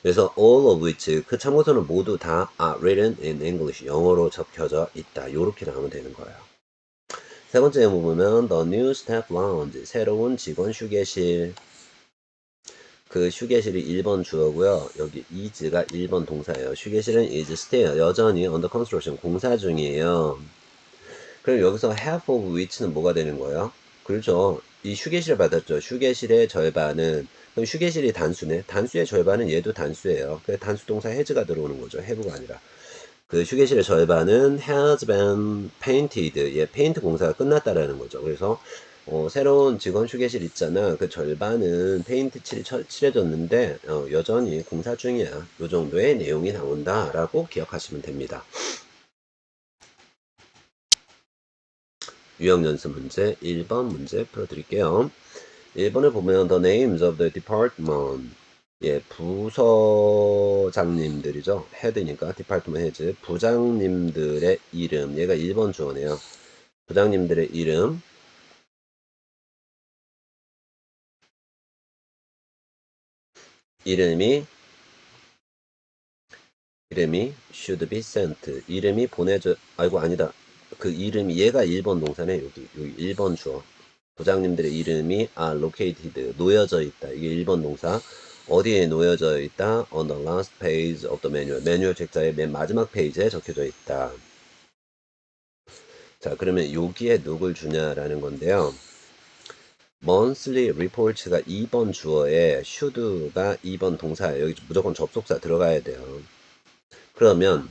Speaker 1: 그래서 all of which 그 참고서는 모두 다 are written in English 영어로 적혀져 있다. 요렇게 나오면 되는 거예요. 세 번째 예문 보면 the new staff lounge 새로운 직원 휴게실 그 휴게실이 1번 주어고요. 여기 is가 1번 동사예요. 휴게실은 is still 여전히 under construction 공사 중이에요. 그럼 여기서 half of which는 뭐가 되는 거예요? 그렇죠. 이 휴게실을 받았죠. 휴게실의 절반은 그럼 휴게실이 단수네. 단수의 절반은 얘도 단수예요. 그 단수 동사 has가 들어오는 거죠. have가 아니라. 그 휴게실의 절반은 has been painted. 예, 페인트 공사가 끝났다라는 거죠. 그래서 새로운 직원 휴게실 있잖아. 그 절반은 페인트 칠해줬는데 여전히 공사 중이야. 요 정도의 내용이 나온다 라고 기억하시면 됩니다. 유형 연습 문제 1번 문제 풀어드릴게요. 1번을 보면 the names of the department, 예, 부서장님들이죠. 헤드니까 department heads, 부장님들의 이름. 얘가 1번 주어네요. 부장님들의 이름이 should be sent. 이름이 보내져, 아이고, 아니다. 그 이름이, 얘가 1번 동사네. 여기 1번 주어. 부장님들의 이름이 are located. 놓여져 있다. 이게 1번 동사. 어디에 놓여져 있다? On the last page of the manual. 매뉴얼 책자의 맨 마지막 페이지에 적혀져 있다. 자, 그러면 여기에 누굴 주냐라는 건데요. monthly reports가 2번 주어에 should가 2번 동사예요. 여기 무조건 접속사 들어가야 돼요. 그러면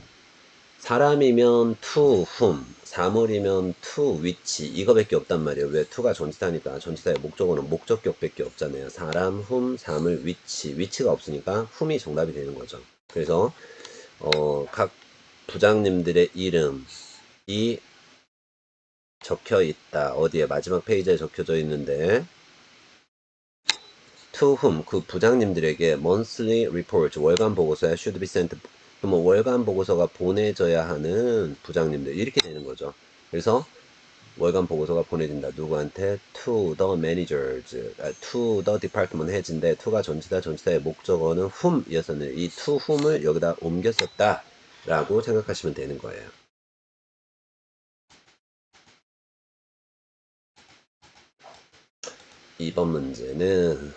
Speaker 1: 사람이면 to whom, 사물이면 to which 이거밖에 없단 말이에요. 왜? to가 전치사니까 전치사의 목적어는 목적격밖에 없잖아요. 사람, whom, 사물, which가 없으니까 whom이 정답이 되는 거죠. 그래서 각 부장님들의 이름이 적혀 있다. 어디에? 마지막 페이지에 적혀져 있는데 to whom, 그 부장님들에게 monthly report, 월간 보고서에 should be sent. 그러면 월간 보고서가 보내져야 하는 부장님들 이렇게 되는 거죠. 그래서 월간 보고서가 보내진다. 누구한테? To the managers, to the department heads인데 to가 전치사의 목적어는 whom이었었는데 이 to whom을 여기다 옮겼었다 라고 생각하시면 되는 거예요. 2번 문제는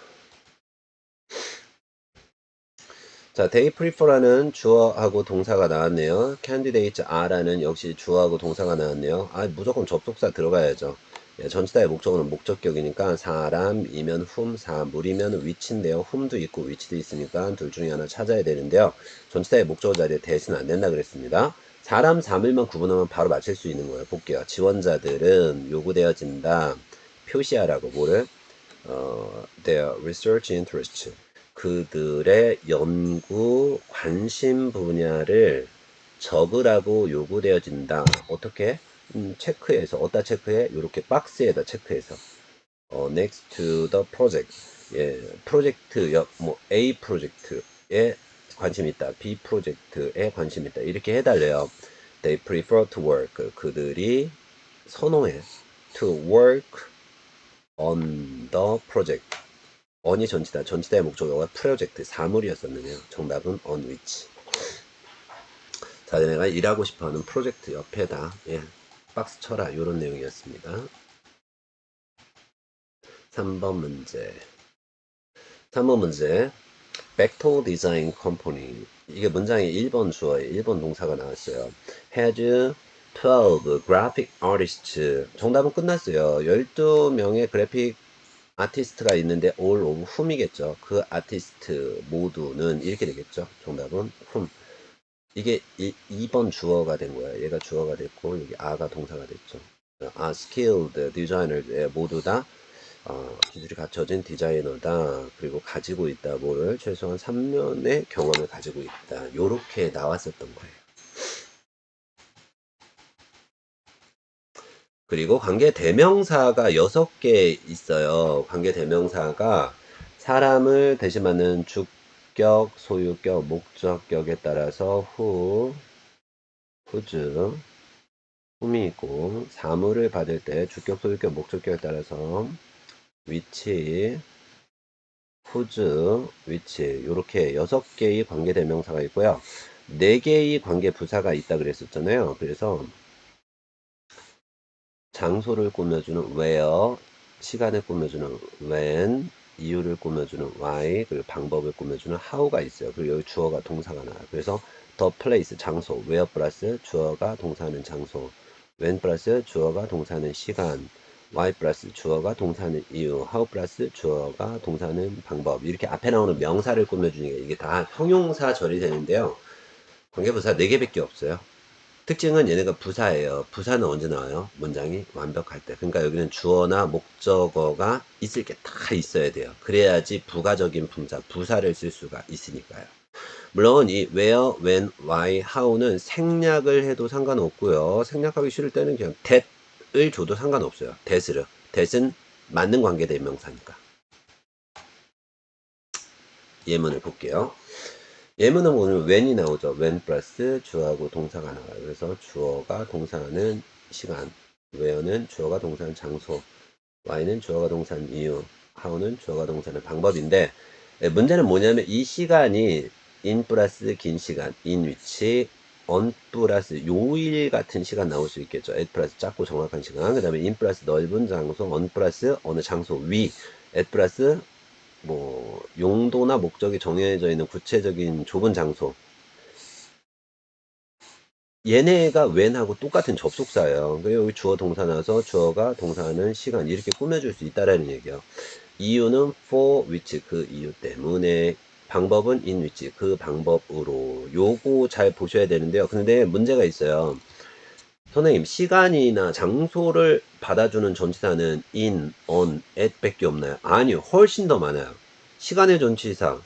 Speaker 1: 자, they prefer라는 주어하고 동사가 나왔네요. candidates are라는 역시 주어하고 동사가 나왔네요. 아, 무조건 접속사 들어가야죠. 예, 전치사의 목적어는 목적격이니까 사람이면 whom, 사물이면 which인데요. whom도 있고 which도 있으니까 둘 중에 하나 찾아야 되는데요. 전치사의 목적어 자리에 대수는 안 된다 그랬습니다. 사람, 사물만 구분하면 바로 맞힐 수 있는 거예요. 볼게요. 지원자들은 요구되어진다. 표시하라고 뭐를? their research interests. 그들의 연구 관심 분야를 적으라고 요구되어진다. 어떻게? 체크해서 어디다 체크해? 이렇게 박스에다 체크해서 next to the project. 예, 프로젝트 뭐 A 프로젝트에 관심 있다. B 프로젝트에 관심 있다. 이렇게 해달래요. They prefer to work. 그들이 선호해. To work on the project. on이 전치사의 목적어가 프로젝트, 사물이었었느냐. 정답은 on which. 자, 내가 일하고 싶어하는 프로젝트 옆에다 예, 박스 쳐라 이런 내용이었습니다. 3번 문제. 3번 문제. 벡터 디자인 컴퍼니. 이게 문장에 1번 주어에 1번 동사가 나왔어요. has 12 graphic artists. 정답은 끝났어요. 12명의 그래픽 아티스트가 있는데 all of whom이겠죠. 그 아티스트 모두는 이렇게 되겠죠. 정답은 whom. 이게 2번 주어가 된 거야. 얘가 주어가 됐고 여기 a가 동사가 됐죠. skilled designer 모두 다 기술이 갖춰진 디자이너다. 그리고 가지고 있다. 뭐를 최소한 3년의 경험을 가지고 있다. 요렇게 나왔었던 거예요. 그리고 관계 대명사가 6개 있어요. 관계 대명사가 사람을 대신하는 주격, 소유격, 목적격에 따라서 whose, whom이 있고 사물을 받을 때 주격, 소유격, 목적격에 따라서 which, whose, which 이렇게 6개의 관계 대명사가 있고요. 4개의 관계 부사가 있다 그랬었잖아요. 그래서 장소를 꾸며주는 where, 시간을 꾸며주는 when, 이유를 꾸며주는 why, 그리고 방법을 꾸며주는 how가 있어요. 그리고 여기 주어가 동사가 나와요. 그래서 the place, 장소, where 플러스 주어가 동사하는 장소, when 플러스 주어가 동사하는 시간, why 플러스 주어가 동사하는 이유, how 플러스 주어가 동사하는 방법. 이렇게 앞에 나오는 명사를 꾸며주니까 이게 다 형용사 절이 되는데요. 관계부사 4개밖에 없어요. 특징은 얘네가 부사예요. 부사는 언제 나와요? 문장이 완벽할 때. 그러니까 여기는 주어나 목적어가 있을 게 다 있어야 돼요. 그래야지 부가적인 품사, 부사를 쓸 수가 있으니까요. 물론 이 where, when, why, how는 생략을 해도 상관없고요. 생략하기 싫을 때는 그냥 that을 줘도 상관없어요. that은 맞는 관계 대명사니까. 예문을 볼게요. 예문은 오늘 when이 나오죠. when 플러스 주어하고 동사가 나와요. 그래서 주어가 동사하는 시간, where는 주어가 동사하는 장소, why는 주어가 동사하는 이유, how는 주어가 동사하는 방법인데, 문제는 뭐냐면 이 시간이 in 플러스 긴 시간, in 위치, on 플러스 요일 같은 시간 나올 수 있겠죠. at 플러스 작고 정확한 시간, 그 다음에 in 플러스 넓은 장소, on 플러스 어느 장소 위, at 플러스 뭐 용도나 목적이 정해져 있는 구체적인 좁은 장소. 얘네가 when하고 똑같은 접속사예요. 그리고 여기 주어 동사 나와서 주어가 동사하는 시간 이렇게 꾸며줄 수 있다라는 얘기예요. 이유는 for which 그 이유 때문에, 방법은 in which 그 방법으로. 요거 잘 보셔야 되는데요. 근데 문제가 있어요. 선생님, 시간이나 장소를 받아주는 전치사는 in, on, at 밖에 없나요? 아니요. 훨씬 더 많아요. 시간의 전치사,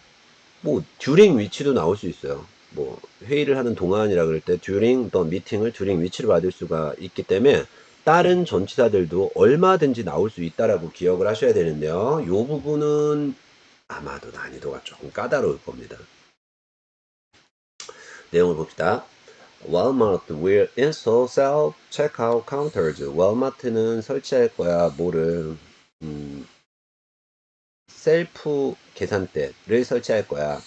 Speaker 1: 뭐 during 위치도 나올 수 있어요. 뭐 회의를 하는 동안이라 그럴 때 during the meeting을 during 위치를 받을 수가 있기 때문에 다른 전치사들도 얼마든지 나올 수 있다라고 기억을 하셔야 되는데요. 이 부분은 아마도 난이도가 조금 까다로울 겁니다. 내용을 봅시다. Walmart will install self-checkout counters. 월마트는 설치할 거야. 뭐를? 셀프 계산대를 설치할 거야.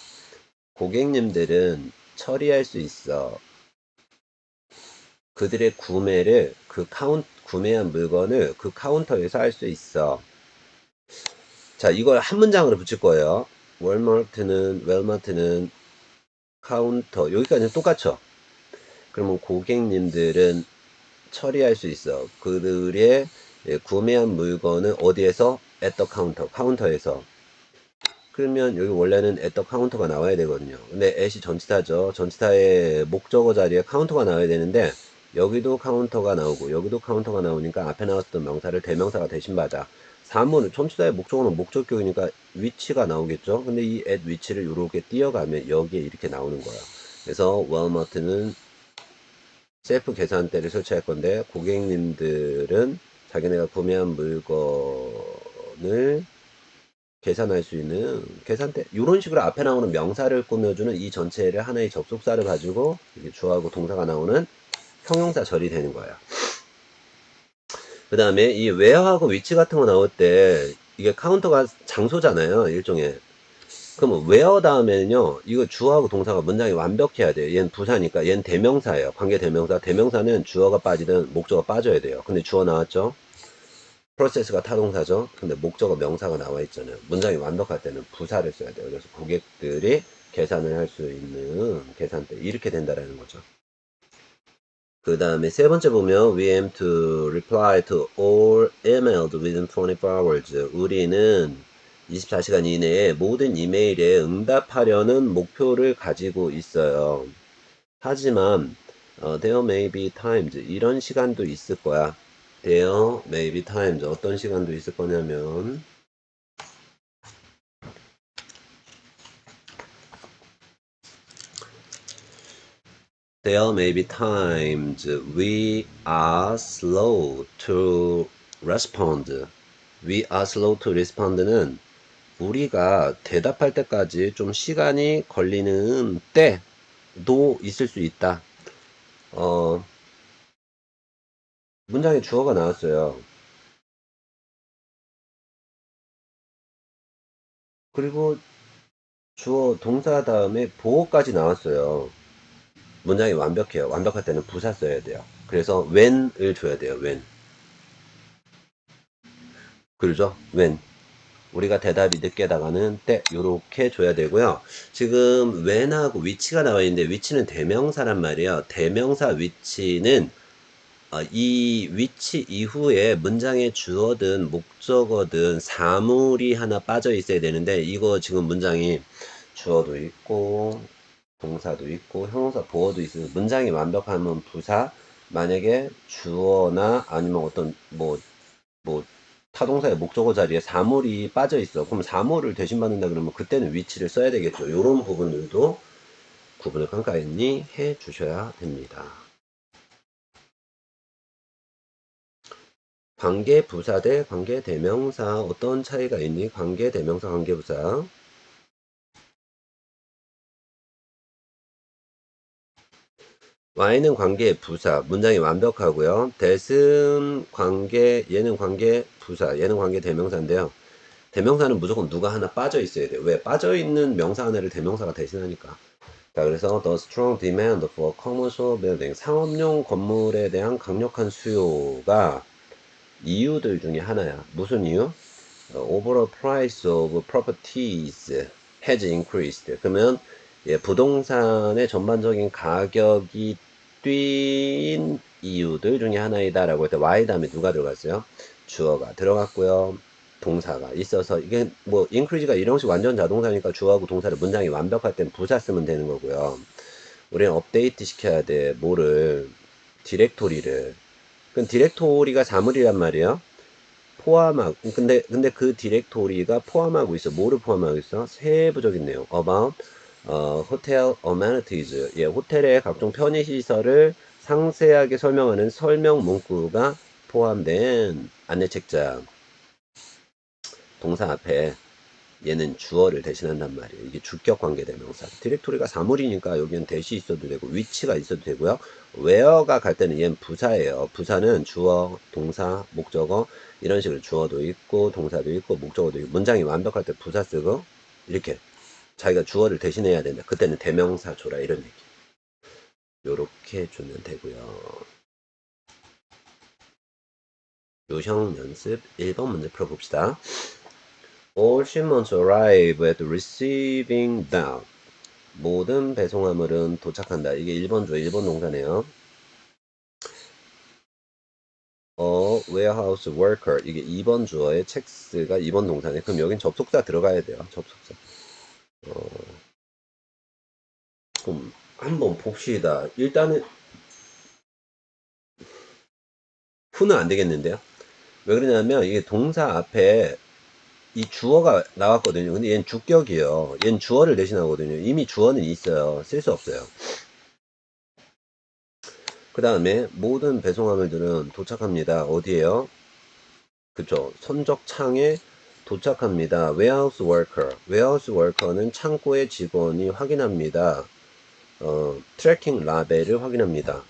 Speaker 1: 고객님들은 처리할 수 있어. 그들의 구매를 구매한 물건을 그 카운터에서 할 수 있어. 자, 이걸 한 문장으로 붙일 거예요. 웰마트는 카운터. 여기까지는 똑같죠? 그러면 고객님들은 처리할 수 있어. 그들의 구매한 물건을 어디에서? at the counter. 카운터에서. 그러면 여기 원래는 at the counter가 나와야 되거든요. 근데 at이 전치사죠. 전치사의 목적어 자리에 카운터가 나와야 되는데 여기도 카운터가 나오고 여기도 카운터가 나오니까 앞에 나왔던 명사를 대명사가 대신 받아. 사문, 전치사의 목적어는 목적격이니까 위치가 나오겠죠. 근데 이 at 위치를 이렇게 띄어가면 여기에 이렇게 나오는 거야. 그래서 월마트는 셀프 계산대를 설치할 건데 고객님들은 자기네가 구매한 물건을 계산할 수 있는 계산대, 이런 식으로 앞에 나오는 명사를 꾸며주는 이 전체를 하나의 접속사를 가지고 이렇게 주어하고 동사가 나오는 형용사 절이 되는 거예요. 그 다음에 이 where하고 위치 같은 거 나올 때 이게 카운터가 장소잖아요, 일종의. 그럼 where 다음에는요, 이거 주어하고 동사가 문장이 완벽해야 돼요. 얘는 부사니까. 얘는 대명사예요. 관계 대명사. 대명사는 주어가 빠지든 목적어가 빠져야 돼요. 근데 주어 나왔죠? 프로세스가 타동사죠. 근데 목적어 명사가 나와 있잖아요. 문장이 완벽할 때는 부사를 써야 돼요. 그래서 고객들이 계산을 할 수 있는 계산대 이렇게 된다라는 거죠. 그 다음에 세 번째 보면 we aim to reply to all emails within 24 hours. 우리는 24시간 이내에 모든 이메일에 응답하려는 목표를 가지고 있어요. 하지만 there may be times 이런 시간도 있을 거야. There may be times 어떤 시간도 있을 거냐면 There may be times we are slow to respond. We are slow to respond는 우리가 대답할 때까지 좀 시간이 걸리는 때도 있을 수 있다. 문장에 주어가 나왔어요. 그리고 주어 동사 다음에 보어까지 나왔어요. 문장이 완벽해요. 완벽할 때는 부사 써야 돼요. 그래서 when을 줘야 돼요. when. 그러죠? when. 우리가 대답이 늦게 나가는 때 요렇게 줘야 되고요. 지금 when하고 위치가 나와 있는데 위치는 대명사란 말이에요. 대명사 위치는 이 위치 이후에 문장의 주어든 목적어든 사물이 하나 빠져 있어야 되는데 이거 지금 문장이 주어도 있고 동사도 있고 형용사 보어도 있으면 문장이 완벽하면 부사, 만약에 주어나 아니면 어떤 뭐 타동사의 목적어 자리에 사물이 빠져 있어. 그럼 사물을 대신 받는다 그러면 그때는 위치를 써야 되겠죠. 이런 부분들도 구분을 깐깐히 해 주셔야 됩니다. 관계부사 대 관계대명사 어떤 차이가 있니? 관계대명사, 관계부사. Y는 관계 부사, 문장이 완벽하고요. that은 관계, 얘는 관계 부사, 얘는 관계 대명사인데요. 대명사는 무조건 누가 하나 빠져 있어야 돼요. 왜? 빠져 있는 명사 하나를 대명사가 대신하니까. 자, 그래서 the strong demand for commercial building, 상업용 건물에 대한 강력한 수요가 이유들 중에 하나야. 무슨 이유? overall price of properties has increased. 그러면 예, 부동산의 전반적인 가격이 뛴 이유들 중에 하나이다라고 할 때 y 다음에 누가 들어갔어요? 주어가 들어갔고요. 동사가 있어서 이게 뭐 increase가 이형식 완전 자동사니까 주어하고 동사를 문장이 완벽할 땐 부사 쓰면 되는 거고요. 우리는 업데이트 시켜야 돼. 뭐를? 디렉토리를. 그럼 디렉토리가 사물이란 말이에요. 포함하고 근데 그 디렉토리가 포함하고 있어. 뭐를 포함하고 있어? 세부적인 내용. about hotel amenities. 예, 호텔의 각종 편의 시설을 상세하게 설명하는 설명 문구가 포함된 안내 책자. 동사 앞에 얘는 주어를 대신한단 말이에요. 이게 주격 관계 대명사. 디렉토리가 사물이니까 여기는 대시 있어도 되고 위치가 있어도 되고요. where가 갈 때는 얘는 부사예요. 부사는 주어, 동사, 목적어 이런 식으로 주어도 있고 동사도 있고 목적어도 있고 문장이 완벽할 때 부사 쓰고 이렇게 자기가 주어를 대신해야 된다. 그때는 대명사 줘라 이런 얘기. 요렇게 주면 되고요. 요형 연습 1번 문제 풀어봅시다. All shipments arrive at receiving dock. 모든 배송화물은 도착한다. 이게 1번 주어 1번 동사네요. warehouse worker. 이게 2번 주어의 checks가 2번 동사네. 그럼 여긴 접속사 들어가야 돼요. 접속사. 그럼 한번 봅시다. 일단은 who는 안 되겠는데요. 왜 그러냐면 이게 동사 앞에 이 주어가 나왔거든요. 근데 얘는 주격이에요. 얘는 주어를 대신하거든요. 이미 주어는 있어요. 쓸 수 없어요. 그 다음에 모든 배송화물들은 도착합니다. 어디에요? 그쵸. 선적창에 도착합니다. warehouse worker. warehouse worker는 창고의 직원이 확인합니다. 트래킹 라벨을 확인합니다.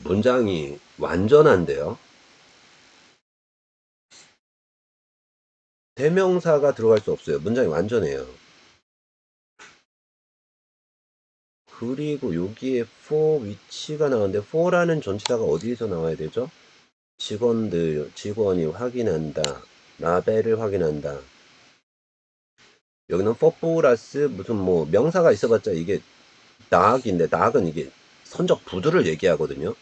Speaker 1: 문장이 완전한데요. 대명사가 들어갈 수 없어요. 문장이 완전해요. 그리고 여기에 for 위치가 나오는데 for라는 전치사가 어디에서 나와야 되죠? 직원이 확인한다. 라벨을 확인한다. 여기는 for 플러스 무슨 뭐 명사가 있어봤자 이게 낙인데 낙은 이게 선적 부두를 얘기하거든요.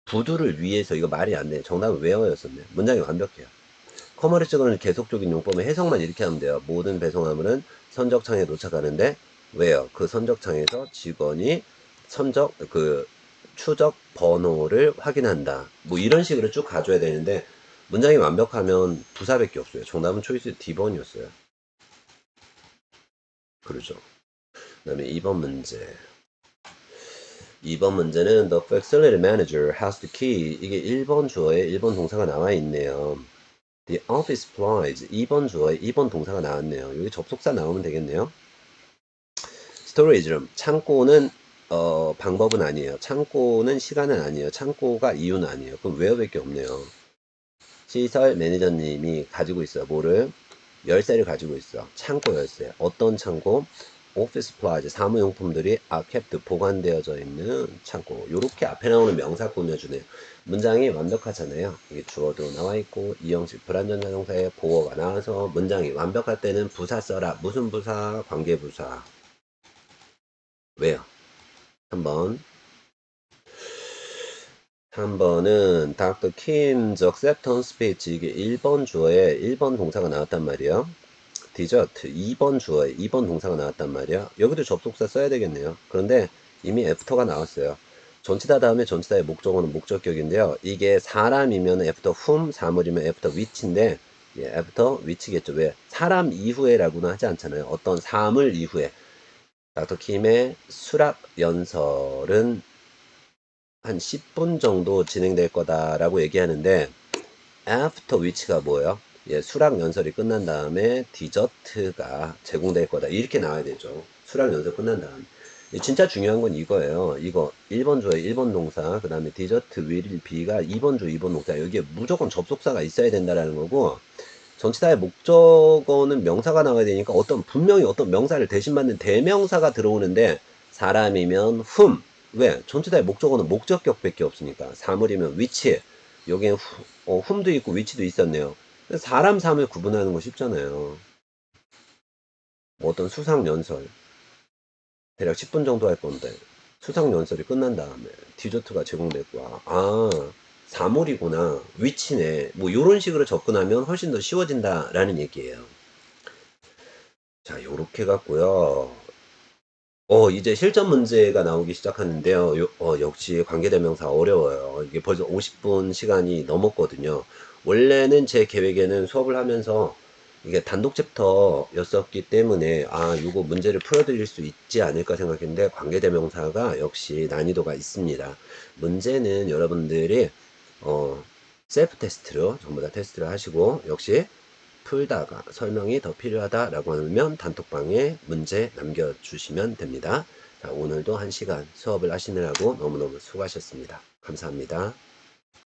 Speaker 1: 부두를 위해서 이거 말이 안 돼. 정답은 웨어였었네. 문장이 완벽해요. 커머리적으로는 계속적인 용법의 해석만 이렇게 하면 돼요. 모든 배송화물은 선적창에 도착하는데 웨어 그 선적창에서 직원이 선적 그 추적 번호를 확인한다. 뭐 이런 식으로 쭉 가줘야 되는데 문장이 완벽하면 부사밖에 없어요. 정답은 초이스 D번이었어요. 그러죠. 그 다음에 2번 문제. 2번 문제는 The facility manager has the key. 이게 1번 주어에 1번 동사가 나와 있네요. The office supplies. 2번 주어에 2번 동사가 나왔네요. 여기 접속사 나오면 되겠네요. storage room. 창고는 방법은 아니에요. 창고는 시간은 아니에요. 창고가 이유는 아니에요. 그럼 where밖에 없네요. 시설 매니저님이 가지고 있어요. 뭐를? 열쇠를 가지고 있어. 창고 열쇠. 어떤 창고? 오피스 플라이즈 사무용품들이 kept 보관되어져 있는 창고. 요렇게 앞에 나오는 명사 꾸며주네요. 문장이 완벽하잖아요. 이게 주어도 나와 있고 이형식 불완전자동사에 보어가 나와서 문장이 완벽할 때는 부사 써라. 무슨 부사? 관계부사. 왜요? 한번 3번은 Dr. Kim's acceptance speech. 이게 1번 주어에 1번 동사가 나왔단 말이에요. 디저트 2번 주어에 2번 동사가 나왔단 말이야. 여기도 접속사 써야 되겠네요. 그런데 이미 애프터가 나왔어요. 전치사 다음에 전치사의 목적어는 목적격인데요. 이게 사람이면 애프터 whom, 사물이면 애프터 which인데 예, 애프터 which겠죠. 왜? 사람 이후에라고는 하지 않잖아요. 어떤 사물 이후에. 닥터 킴의 수락 연설은 한 10분 정도 진행될 거다라고 얘기하는데 after which가 뭐예요? 예, 수락 연설이 끝난 다음에 디저트가 제공될 거다. 이렇게 나와야 되죠. 수락 연설 끝난 다음. 진짜 중요한 건 이거예요. 이거 1번 주어 1번 동사, 그 다음에 디저트 will be가 2번 주 2번 동사. 여기에 무조건 접속사가 있어야 된다라는 거고, 전치사의 목적어는 명사가 나와야 되니까 분명히 어떤 명사를 대신 받는 대명사가 들어오는데, 사람이면 whom. 왜? 전치사의 목적어는 목적격밖에 없으니까. 사물이면 which. 여기에 whom도 있고 which도 있었네요. 사람, 사물 구분하는 거 쉽잖아요. 뭐 어떤 수상 연설. 대략 10분 정도 할 건데, 수상 연설이 끝난 다음에 디저트가 제공될 거야. 아, 사물이구나. 위치네. 뭐, 요런 식으로 접근하면 훨씬 더 쉬워진다라는 얘기예요. 자, 요렇게 갔고요. 이제 실전 문제가 나오기 시작하는데요. 역시 관계대명사 어려워요. 이게 벌써 50분 시간이 넘었거든요. 원래는 제 계획에는 수업을 하면서 이게 단독 챕터였었기 때문에, 요거 문제를 풀어드릴 수 있지 않을까 생각했는데, 관계대명사가 역시 난이도가 있습니다. 문제는 여러분들이, 셀프 테스트로, 전부 다 테스트를 하시고, 역시 풀다가 설명이 더 필요하다라고 하면 단톡방에 문제 남겨주시면 됩니다. 자, 오늘도 1시간 수업을 하시느라고 너무너무 수고하셨습니다. 감사합니다.